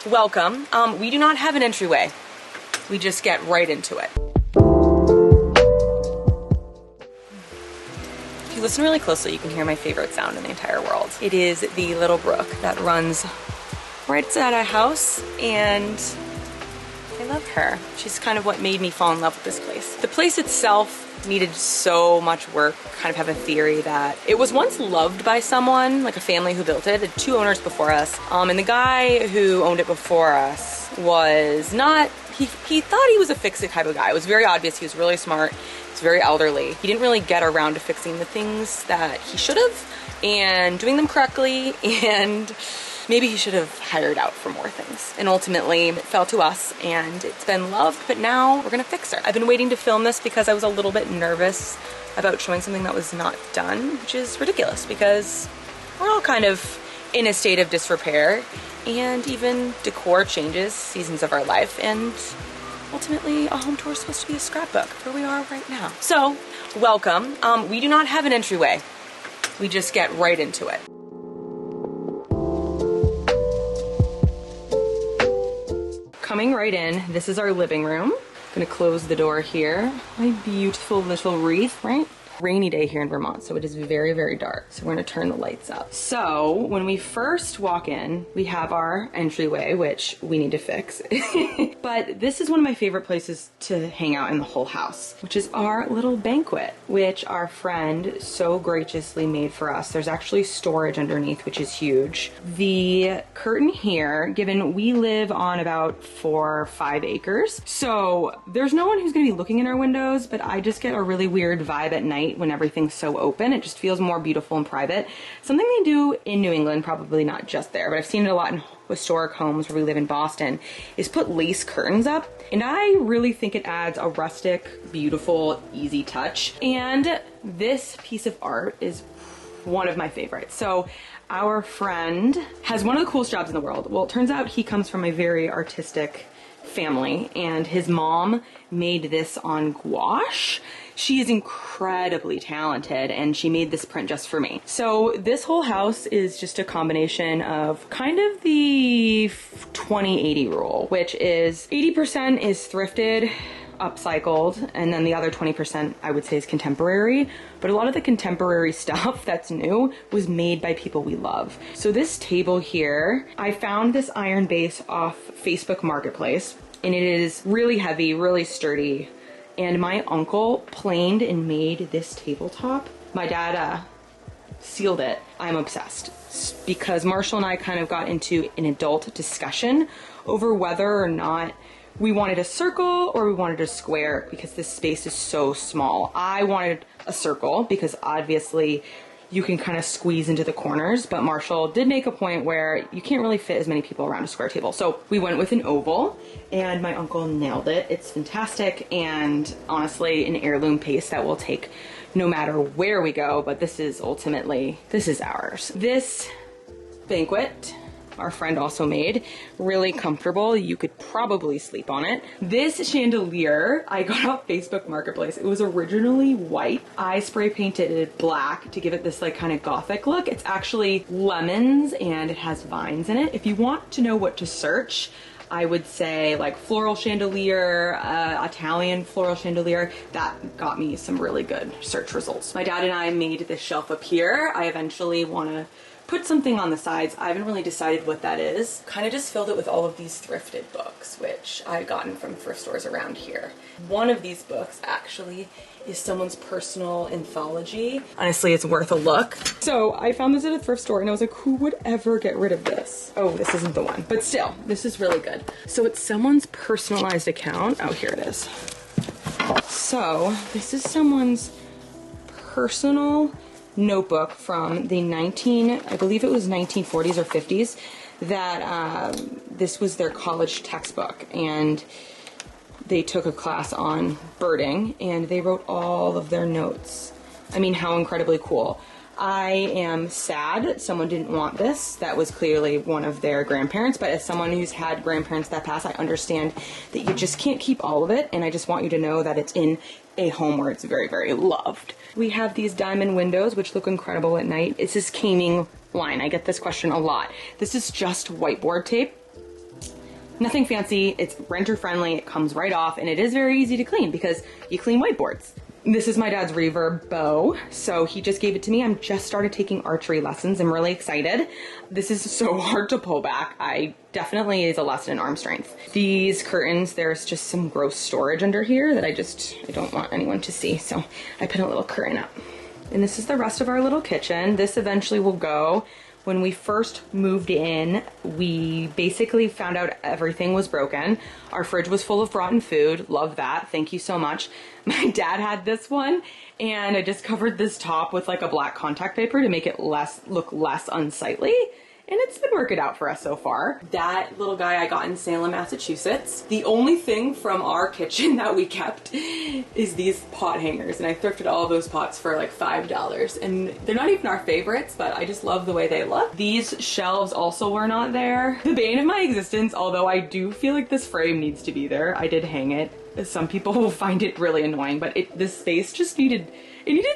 welcome. We do not have an entryway. We just get right into it. If you listen really closely, you can hear my favorite sound in the entire world. It is the little brook that runs right outside our house, and I love her. She's kind of what made me fall in love with this place. The place itself needed so much work. Kind of have a theory that it was once loved by someone, like a family who built it. It had 2 owners before us, and the guy who owned it before us was not, he thought he was a fix-it type of guy. It was very obvious. He was really smart. He was very elderly. He didn't really get around to fixing the things that he should have and doing them correctly, and maybe he should have hired out for more things. And ultimately, it fell to us, and it's been loved, but now we're gonna fix her. I've been waiting to film this because I was a little bit nervous about showing something that was not done, which is ridiculous because we're all kind of in a state of disrepair, and even decor changes seasons of our life, and ultimately a home tour is supposed to be a scrapbook. Here we are right now. So, welcome. We do not have an entryway. We just get right into it. Coming right in, this is our living room. I'm gonna close the door here. My beautiful little wreath, right? Rainy day here in Vermont, so it is very, very dark. So we're gonna turn the lights up. So when we first walk in, we have our entryway, which we need to fix. But this is one of my favorite places to hang out in the whole house, which is our little banquet, which our friend so graciously made for us. There's actually storage underneath, which is huge. The curtain here, given we live on about 4 or 5 acres, so there's no one who's gonna be looking in our windows, but I just get a really weird vibe at night when everything's so open. It just feels more beautiful and private. Something they do in New England, probably not just there, but I've seen it a lot in historic homes where we live in Boston, is put lace curtains up. And I really think it adds a rustic, beautiful, easy touch. And this piece of art is one of my favorites. So our friend has one of the coolest jobs in the world. Well, it turns out he comes from a very artistic family, and his mom made this on gouache. She is incredibly talented, and she made this print just for me. So this whole house is just a combination of kind of the 20-80 rule, which is 80% is thrifted, upcycled, and then the other 20% I would say is contemporary. But a lot of the contemporary stuff that's new was made by people we love. So this table here, I found this iron base off Facebook Marketplace, and it is really heavy, really sturdy. And my uncle planed and made this tabletop. My dad sealed it. I'm obsessed because Marshall and I kind of got into an adult discussion over whether or not we wanted a circle or we wanted a square because this space is so small. I wanted a circle because obviously you can kind of squeeze into the corners, but Marshall did make a point where you can't really fit as many people around a square table. So we went with an oval, and my uncle nailed it. It's fantastic, and honestly an heirloom piece that we'll take no matter where we go, but this is ultimately, this is ours. This banquet, our friend also made, really comfortable. You could probably sleep on it. This chandelier I got off Facebook Marketplace. It was originally white. I spray painted it black to give it this like kind of gothic look. It's actually lemons and it has vines in it. If you want to know what to search, I would say like floral chandelier, Italian floral chandelier. That got me some really good search results. My dad and I made this shelf up here. I eventually want to put something on the sides. I haven't really decided what that is. Kind of just filled it with all of these thrifted books, which I've gotten from thrift stores around here. One of these books actually is someone's personal anthology. Honestly, it's worth a look. So I found this at a thrift store and I was like, who would ever get rid of this? Oh, this isn't the one, but still, this is really good. So it's someone's personalized account. Oh, here it is. So this is someone's personal notebook from the I believe it was 1940s or 50s, that this was their college textbook, and they took a class on birding and they wrote all of their notes. I mean, how incredibly cool. I am sad that someone didn't want this. That was clearly one of their grandparents, but as someone who's had grandparents that pass, I understand that you just can't keep all of it, and I just want you to know that it's in a home where it's very, very loved. We have these diamond windows, which look incredible at night. It's this caning line. I get this question a lot. This is just whiteboard tape. Nothing fancy, it's renter friendly, it comes right off, and it is very easy to clean because you clean whiteboards. This is my dad's reverb bow, so he just gave it to me. I'm just started taking archery lessons. I'm really excited. This is so hard to pull back. I definitely is a lesson in arm strength. These curtains, there's just some gross storage under here that I don't want anyone to see, so I put a little curtain up. And this is the rest of our little kitchen. This eventually will go. When we first moved in, we basically found out everything was broken. Our fridge was full of rotten food. Love that. Thank you so much. My dad had this one, and I just covered this top with like a black contact paper to make it look less unsightly. And it's been working out for us so far. That little guy I got in Salem, Massachusetts. The only thing from our kitchen that we kept is these pot hangers. And I thrifted all of those pots for like $5. And they're not even our favorites, but I just love the way they look. These shelves also were not there. The bane of my existence, although I do feel like this frame needs to be there. I did hang it. Some people will find it really annoying, but this space just needed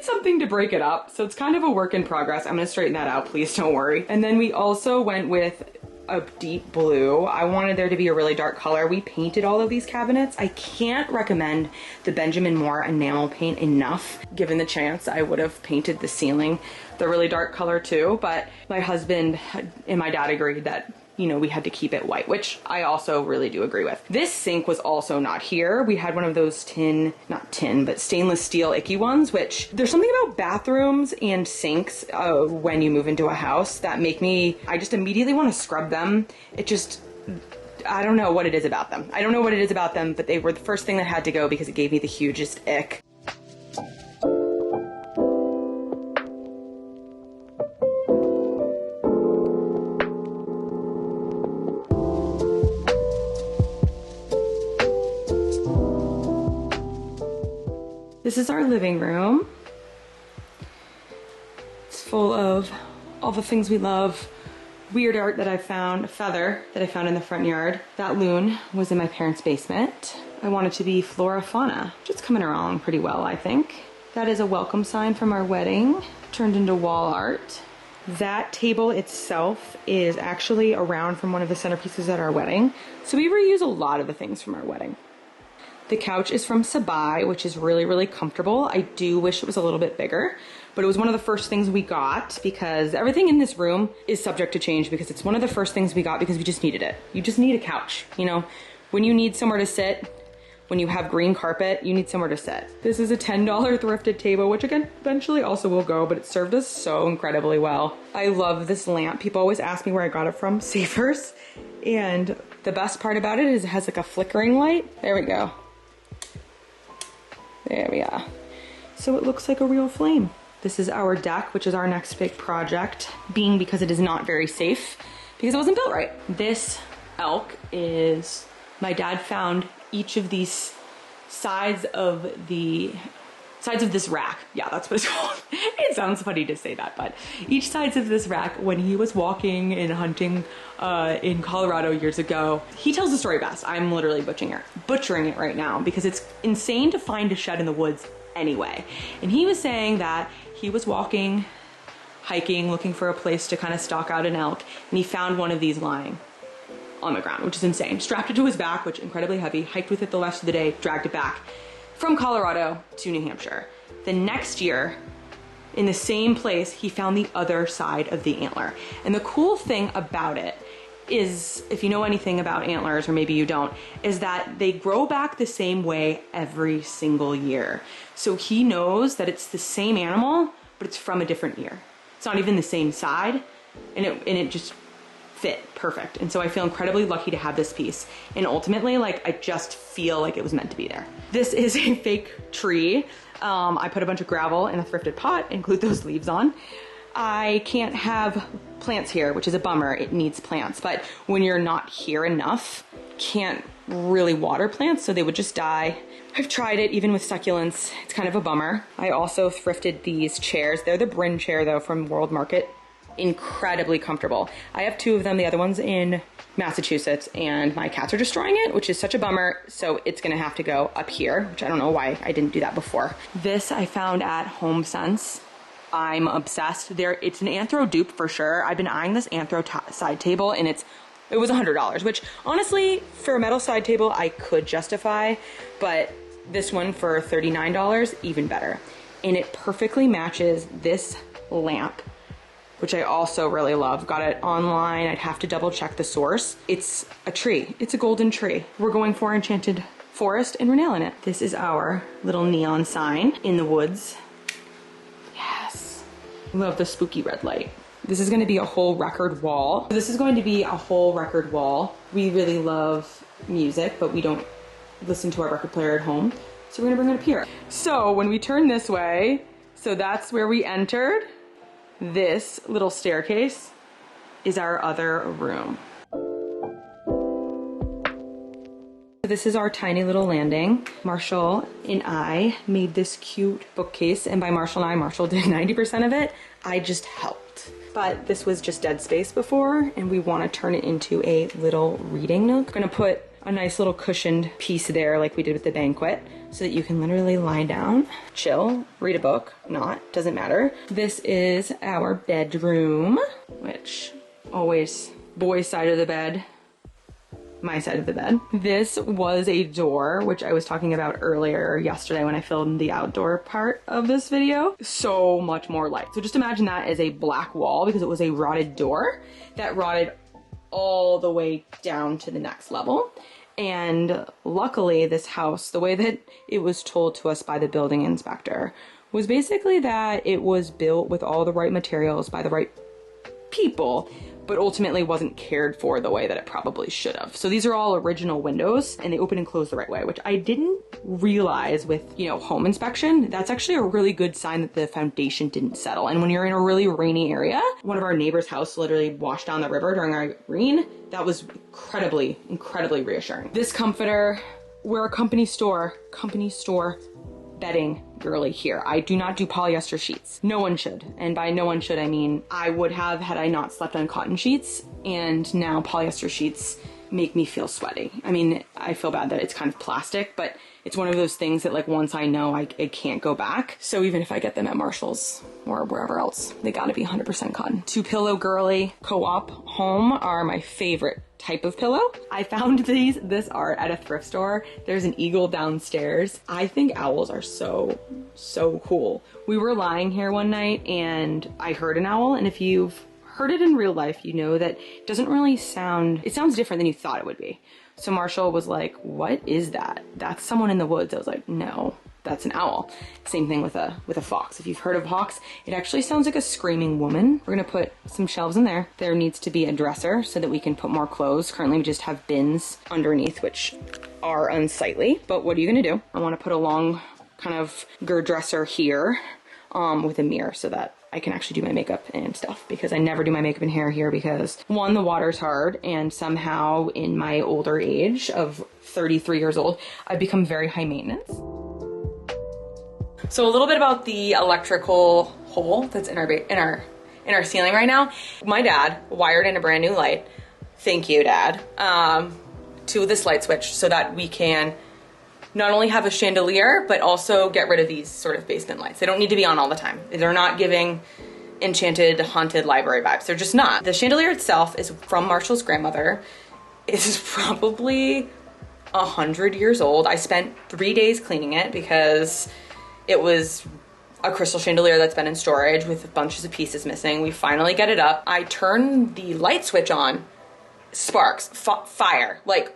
something to break it up. So it's kind of a work in progress. I'm gonna straighten that out, please don't worry. And then we also went with a deep blue. I wanted there to be a really dark color. We painted all of these cabinets. I can't recommend the Benjamin Moore enamel paint enough. Given the chance, I would have painted the ceiling the really dark color too, but my husband and my dad agreed that we had to keep it white, which I also really do agree with. This sink was also not here. We had one of those but stainless steel icky ones, which there's something about bathrooms and sinks when you move into a house that I just immediately want to scrub them. I don't know what it is about them. But they were the first thing that had to go because it gave me the hugest ick. This is our living room. It's full of all the things we love. Weird art that I found, a feather that I found in the front yard. That loon was in my parents' basement. I want it to be flora fauna. Just coming along pretty well, I think. That is a welcome sign from our wedding, turned into wall art. That table itself is actually around from one of the centerpieces at our wedding. So we reuse a lot of the things from our wedding. The couch is from Sabai, which is really, really comfortable. I do wish it was a little bit bigger, but it was one of the first things we got because everything in this room is subject to change because it's one of the first things we got because we just needed it. You just need a couch, when you need somewhere to sit, when you have green carpet, you need somewhere to sit. This is a $10 thrifted table, which again, eventually also will go, but it served us so incredibly well. I love this lamp. People always ask me where I got it from, Savers. And the best part about it is it has like a flickering light. There we go. There we are. So it looks like a real flame. This is our deck, which is our next big project, being because it is not very safe because it wasn't built right. This elk is, my dad found each of these sides of this rack. Yeah, that's what it's called. It sounds funny to say that, but each sides of this rack when he was walking and hunting in Colorado years ago. He tells the story best. I'm literally butchering it right now because it's insane to find a shed in the woods anyway. And he was saying that he was walking, hiking, looking for a place to kind of stalk out an elk, and he found one of these lying on the ground, which is insane. Strapped it to his back, which incredibly heavy, hiked with it the rest of the day, dragged it back from Colorado to New Hampshire. The next year, in the same place, he found the other side of the antler. And the cool thing about it is, if you know anything about antlers, or maybe you don't, is that they grow back the same way every single year. So he knows that it's the same animal, but it's from a different year. It's not even the same side, and it just fit perfect. And so I feel incredibly lucky to have this piece. And ultimately, I just feel like it was meant to be there. This is a fake tree. I put a bunch of gravel in a thrifted pot, include those leaves on. I can't have plants here, which is a bummer. It needs plants, but when you're not here enough, can't really water plants, so they would just die. I've tried it even with succulents. It's kind of a bummer. I also thrifted these chairs. They're the Bryn chair though from World Market. Incredibly comfortable. I have two of them, the other one's in Massachusetts, and my cats are destroying it, which is such a bummer, so it's gonna have to go up here, which I don't know why I didn't do that before. This I found at HomeSense. I'm obsessed. It's an anthro dupe for sure. I've been eyeing this anthro side table, and it's It was $100, which honestly, for a metal side table, I could justify, but this one for $39, even better. And it perfectly matches this lamp, which I also really love. Got it online. I'd have to double check the source. It's a tree. It's a golden tree. We're going for Enchanted Forest and we're nailing it. This is our little neon sign in the woods. Yes. Love the spooky red light. This is going to be a whole record wall. This is going to be a whole record wall. We really love music, but we don't listen to our record player at home. So we're gonna bring it up here. So when we turn this way, so that's where we entered. This little staircase is our other room. This is our tiny little landing. Marshall and I made this cute bookcase, and by Marshall and I, Marshall did 90% of it. I just helped. But this was just dead space before, and we want to turn it into a little reading nook. I'm gonna put a nice little cushioned piece there like we did with the banquet, so that you can literally lie down, chill, read a book, doesn't matter. This is our bedroom, which always boys' side of the bed, my side of the bed. This was a door, which I was talking about earlier yesterday when I filmed the outdoor part of this video. So much more light. So just imagine that as a black wall because it was a rotted door that rotted all the way down to the next level. And luckily this house, the way that it was told to us by the building inspector, was basically that it was built with all the right materials by the right people, but ultimately wasn't cared for the way that it probably should have. So these are all original windows and they open and close the right way, which I didn't realize with, you know, home inspection. That's actually a really good sign that the foundation didn't settle. And when you're in a really rainy area, one of our neighbor's house literally washed down the river during our rain. That was incredibly, incredibly reassuring. This comforter, we're a company store bedding girly here. I do not do polyester sheets. No one should. And by no one should, I mean, I would have had I not slept on cotton sheets, and now polyester sheets make me feel sweaty. I mean, I feel bad that it's kind of plastic, but it's one of those things that like once I know I can't go back. So even if I get them at Marshall's or wherever else, they gotta be 100% cotton. Two pillow girly co-op home are my favorite type of pillow. I found this art at a thrift store. There's an eagle downstairs. I think owls are so cool. We were lying here one night and I heard an owl, and if you've heard it in real life, you know that it doesn't really sound, it sounds different than you thought it would be. So Marshall was like, what is that? That's someone in the woods. I was like, no, that's an owl. Same thing with a fox. If you've heard of hawks, it actually sounds like a screaming woman. We're gonna put some shelves in there. There needs to be a dresser so that we can put more clothes. Currently we just have bins underneath, which are unsightly, but what are you gonna do? I wanna put a long kind of dresser here with a mirror so that I can actually do my makeup and stuff, because I never do my makeup and hair here because one, the water's hard, and somehow in my older age of 33 years old, I've become very high maintenance. So a little bit about the electrical hole that's in our ceiling right now. My dad wired in a brand new light. Thank you, Dad. To this light switch so that we can not only have a chandelier, but also get rid of these sort of basement lights. They don't need to be on all the time. They're not giving enchanted, haunted library vibes. They're just not. The chandelier itself is from Marshall's grandmother. It's probably 100 years old. I spent 3 days cleaning it because it was a crystal chandelier that's been in storage with bunches of pieces missing. We finally get it up. I turn the light switch on, sparks, fire, like,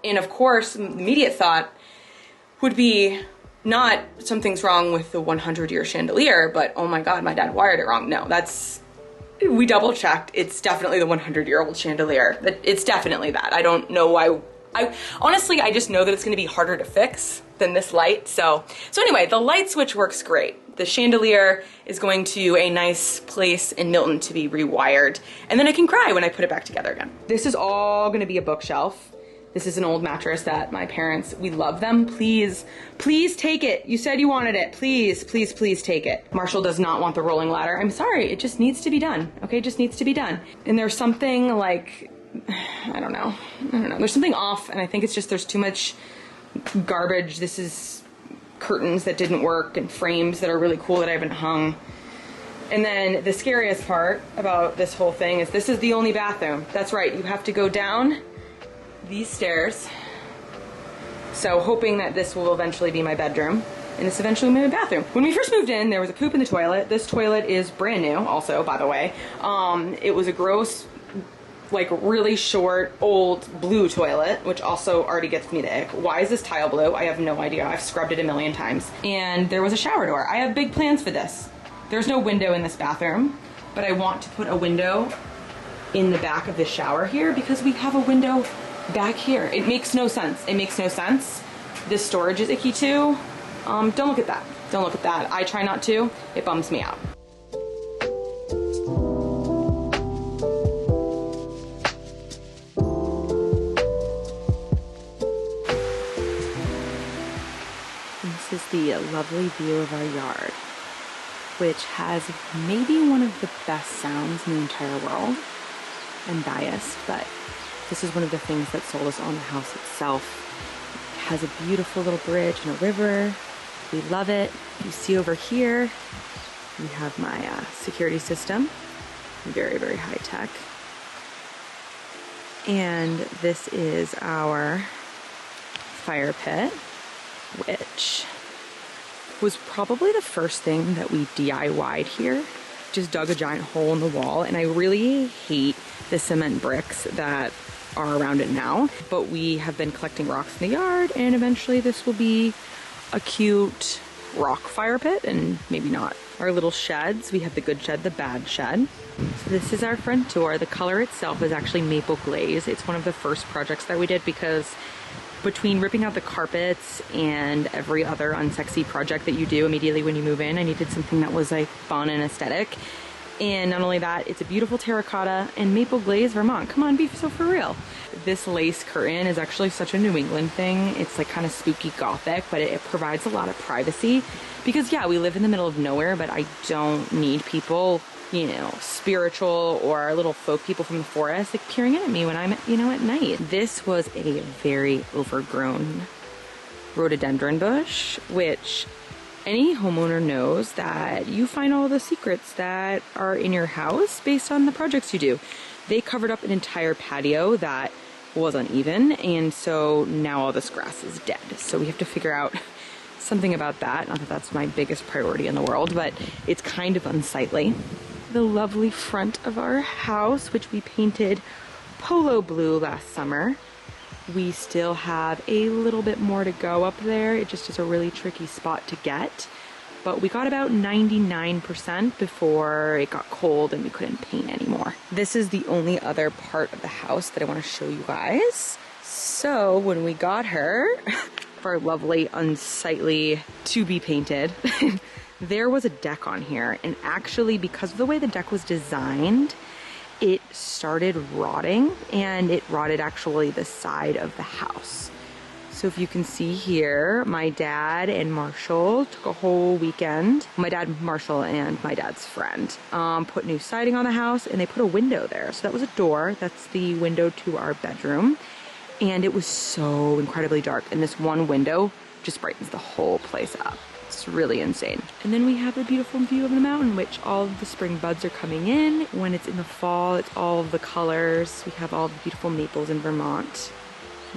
and of course, the immediate thought would be not something's wrong with the 100-year chandelier, but oh my God, my dad wired it wrong. No, we double checked. It's definitely the 100-year-old chandelier. It's definitely that. I don't know why. Honestly, I just know that it's gonna be harder to fix than this light. So anyway, the light switch works great. The chandelier is going to a nice place in Milton to be rewired. And then I can cry when I put it back together again. This is all gonna be a bookshelf. This is an old mattress that my parents, we love them. Please, please take it. You said you wanted it. Please, please, please take it. Marshall does not want the rolling ladder. I'm sorry, it just needs to be done. Okay, it just needs to be done. And there's something like, I don't know. There's something off, and I think it's just there's too much garbage. This is curtains that didn't work and frames that are really cool that I haven't hung. And then the scariest part about this whole thing is this is the only bathroom. That's right, you have to go down these stairs. So hoping that this will eventually be my bedroom. And this eventually will be my bathroom. When we first moved in, there was a poop in the toilet. This toilet is brand new also, by the way. It was a gross, like really short, old blue toilet, which also already gets me the ick. Why is this tile blue? I have no idea. I've scrubbed it a million times. And there was a shower door. I have big plans for this. There's no window in this bathroom, but I want to put a window in the back of the shower here because we have a window back here. It makes no sense. It makes no sense. This storage is icky too. Don't look at that. Don't look at that. I try not to. It bums me out. This is the lovely view of our yard, which has maybe one of the best sounds in the entire world. I'm biased, but this is one of the things that sold us on the house itself. It has a beautiful little bridge and a river. We love it. You see over here, we have my security system. Very, very high tech. And this is our fire pit, which was probably the first thing that we DIY'd here. Just dug a giant hole in the wall, and I really hate the cement bricks that are around it now, but we have been collecting rocks in the yard, and eventually this will be a cute rock fire pit, and maybe not. Our little sheds, we have the good shed, the bad shed. So this is our front door. The color itself is actually maple glaze. It's one of the first projects that we did because between ripping out the carpets and every other unsexy project that you do immediately when you move in, I needed something that was like fun and aesthetic. And not only that, it's a beautiful terracotta and maple glaze, Vermont. Come on, be so for real. This lace curtain is actually such a New England thing. It's like kind of spooky gothic, but it provides a lot of privacy because yeah, we live in the middle of nowhere, but I don't need people, you know, spiritual or little folk people from the forest like peering in at me when I'm, you know, at night. This was a very overgrown rhododendron bush, which any homeowner knows that you find all the secrets that are in your house based on the projects you do. They covered up an entire patio that was uneven, and so now all this grass is dead. So we have to figure out something about that. Not that that's my biggest priority in the world, but it's kind of unsightly. The lovely front of our house, which we painted Polo blue last summer. We still have a little bit more to go up there. It just is a really tricky spot to get. But we got about 99% before it got cold and we couldn't paint anymore. This is the only other part of the house that I want to show you guys. So when we got her, our lovely unsightly to be painted, there was a deck on here. And actually, because of the way the deck was designed, it started rotting, and it rotted actually the side of the house. So if you can see here, my dad and Marshall took a whole weekend. My dad, Marshall, and my dad's friend put new siding on the house, and they put a window there. So that was a door. That's the window to our bedroom. And it was so incredibly dark. And this one window just brightens the whole place up. It's really insane. And then we have the beautiful view of the mountain, which all of the spring buds are coming in. When it's in the fall, it's all of the colors. We have all the beautiful maples in Vermont.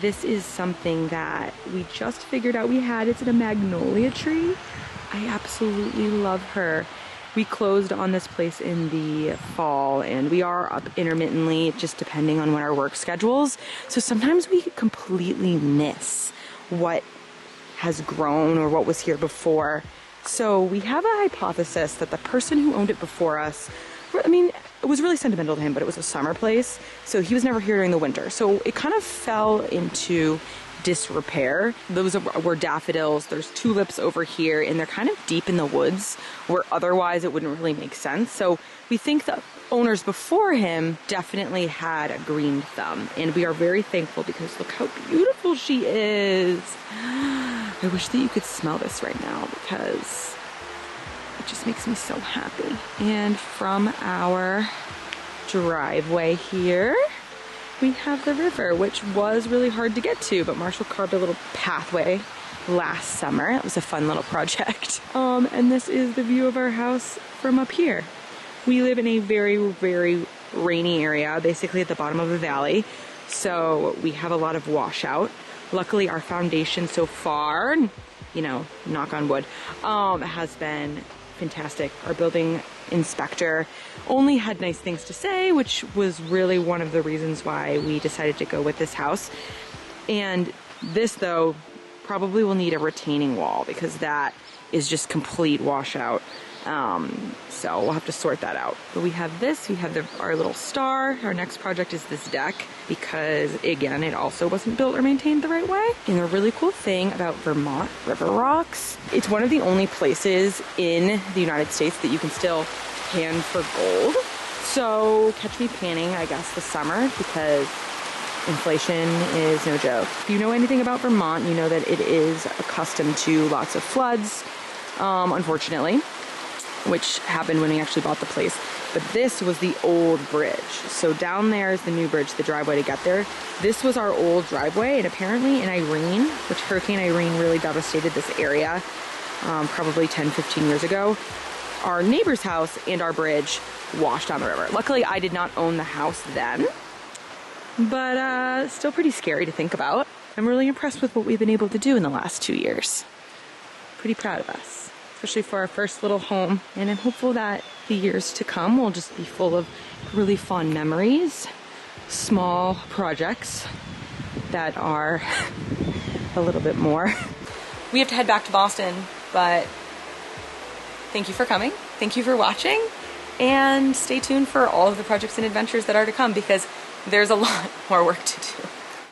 This is something that we just figured out we had. It's in a magnolia tree. I absolutely love her. We closed on this place in the fall, and we are up intermittently, just depending on what our work schedules. So sometimes we completely miss what has grown or what was here before. So we have a hypothesis that the person who owned it before us, I mean, it was really sentimental to him, but it was a summer place, so he was never here during the winter. So it kind of fell into disrepair. Those were daffodils. There's tulips over here, and they're kind of deep in the woods where otherwise it wouldn't really make sense. So we think the owners before him definitely had a green thumb, and we are very thankful because look how beautiful she is. I wish that you could smell this right now because it just makes me so happy. And from our driveway here, we have the river, which was really hard to get to, but Marshall carved a little pathway last summer. It was a fun little project. And this is the view of our house from up here. We live in a very, very rainy area, basically at the bottom of a valley. So we have a lot of washout. Luckily, our foundation so far, you know, knock on wood, has been fantastic. Our building inspector only had nice things to say, which was really one of the reasons why we decided to go with this house. And this, though, probably will need a retaining wall because that is just complete washout. So we'll have to sort that out. But we have this, we have our little star. Our next project is this deck because, again, it also wasn't built or maintained the right way. And the really cool thing about Vermont river rocks, it's one of the only places in the United States that you can still pan for gold. So catch me panning, I guess, this summer because inflation is no joke. If you know anything about Vermont, you know that it is accustomed to lots of floods, unfortunately, which happened when we actually bought the place. But this was the old bridge. So down there is the new bridge, the driveway to get there. This was our old driveway, and apparently in Irene, which Hurricane Irene really devastated this area, probably 10, 15 years ago, our neighbor's house and our bridge washed down the river. Luckily, I did not own the house then, but still pretty scary to think about. I'm really impressed with what we've been able to do in the last 2 years. Pretty proud of us, especially for our first little home. And I'm hopeful that the years to come will just be full of really fun memories, small projects that are a little bit more. We have to head back to Boston, but thank you for coming. Thank you for watching, and stay tuned for all of the projects and adventures that are to come because there's a lot more work to do.